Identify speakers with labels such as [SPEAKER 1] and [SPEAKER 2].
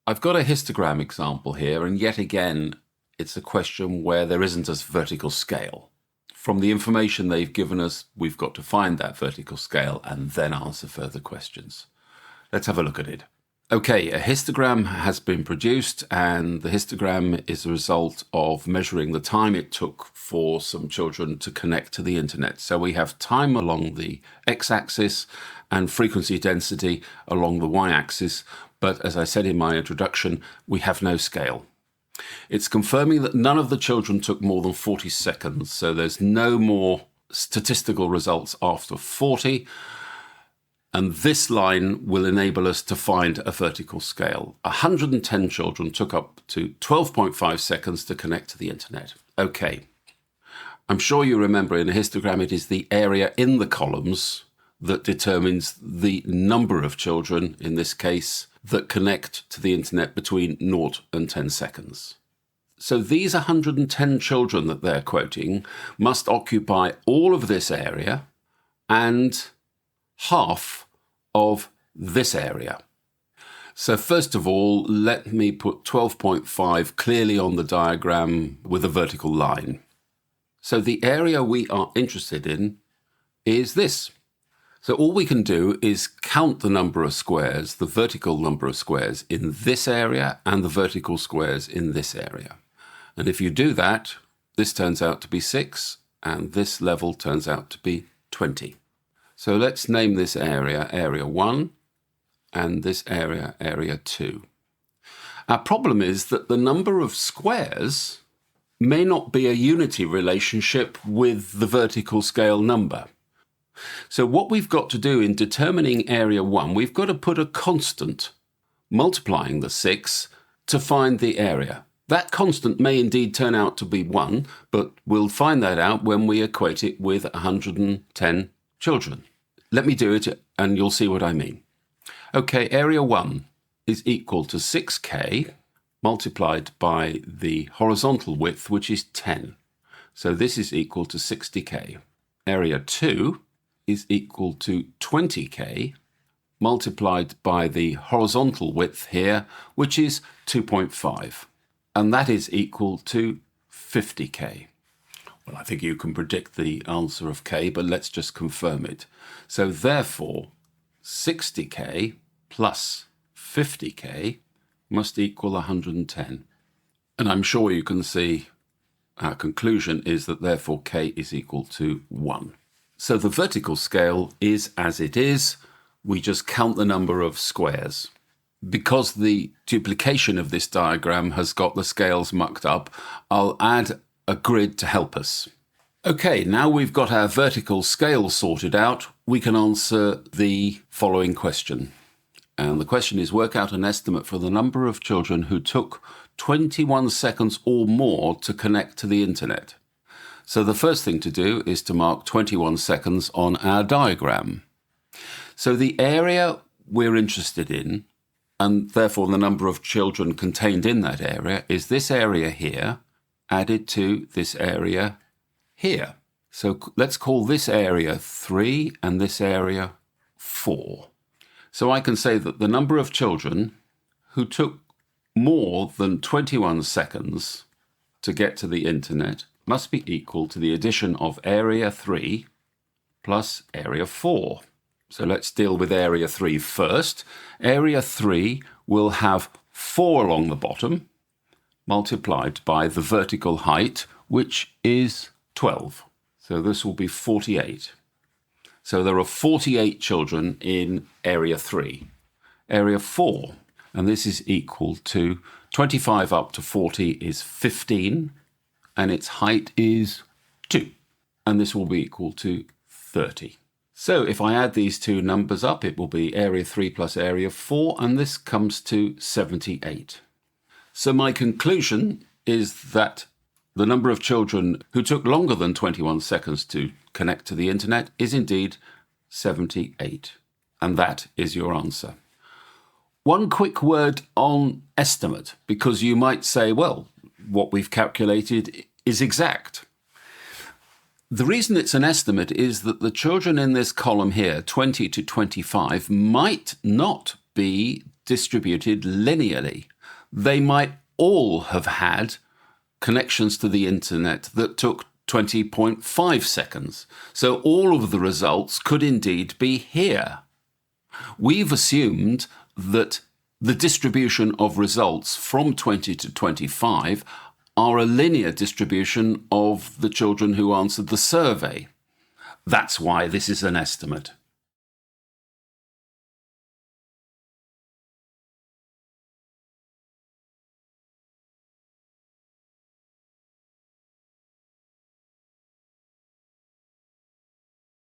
[SPEAKER 1] I've got a histogram example here, and yet again, it's a question where there isn't a vertical scale. From the information they've given us, we've got to find that vertical scale and then answer further questions. Let's have a look at it. Okay, a histogram has been produced, and the histogram is a result of measuring the time it took for some children to connect to the internet. So we have time along the x-axis and frequency density along the y-axis, but as I said in my introduction, we have no scale. It's confirming that none of the children took more than 40 seconds, so there's no more statistical results after 40. And this line will enable us to find a vertical scale. 110 children took up to 12.5 seconds to connect to the internet. Okay. I'm sure you remember in a histogram it is the area in the columns that determines the number of children, in this case, that connect to the internet between 0 and 10 seconds. So these 110 children that they're quoting must occupy all of this area and half of this area. So first of all, let me put 12.5 clearly on the diagram with a vertical line. So the area we are interested in is this. So all we can do is count the number of squares, the vertical number of squares in this area and the vertical squares in this area. And if you do that, this turns out to be 6 and this level turns out to be 20. So let's name this area Area 1 and this area Area 2. Our problem is that the number of squares may not be a unity relationship with the vertical scale number. So what we've got to do in determining Area 1, we've got to put a constant multiplying the 6 to find the area. That constant may indeed turn out to be 1, but we'll find that out when we equate it with 110 children. Let me do it and you'll see what I mean. Okay, Area 1 is equal to 6k multiplied by the horizontal width, which is 10. So this is equal to 60k. Area 2 is equal to 20k multiplied by the horizontal width here, which is 2.5. And that is equal to 50k. Well, I think you can predict the answer of k, but let's just confirm it. So therefore, 60k plus 50k must equal 110. And I'm sure you can see our conclusion is that therefore k is equal to 1. So the vertical scale is as it is. We just count the number of squares. Because the duplication of this diagram has got the scales mucked up, I'll add a grid to help us. Okay, now we've got our vertical scale sorted out, we can answer the following question. And the question is, work out an estimate for the number of children who took 21 seconds or more to connect to the internet. So the first thing to do is to mark 21 seconds on our diagram. So the area we're interested in, and therefore the number of children contained in that area, is this area here, added to this area here. So let's call this area 3 and this area 4. So I can say that the number of children who took more than 21 seconds to get to the internet must be equal to the addition of area 3 plus area 4. So let's deal with area 3 first. Area 3 will have 4 along the bottom, multiplied by the vertical height, which is 12. So this will be 48. So there are 48 children in area 3. Area 4, and this is equal to 25 up to 40 is 15, and its height is 2. And this will be equal to 30. So if I add these two numbers up, it will be area 3 plus area 4, and this comes to 78. So my conclusion is that the number of children who took longer than 21 seconds to connect to the internet is indeed 78. And that is your answer. One quick word on estimate, because you might say, well, what we've calculated is exact. The reason it's an estimate is that the children in this column here, 20 to 25, might not be distributed linearly. they might all have had connections to the internet that took 20.5 seconds. So all of the results could indeed be here. We've assumed that the distribution of results from 20 to 25 are a linear distribution of the children who answered the survey. That's why this is an estimate.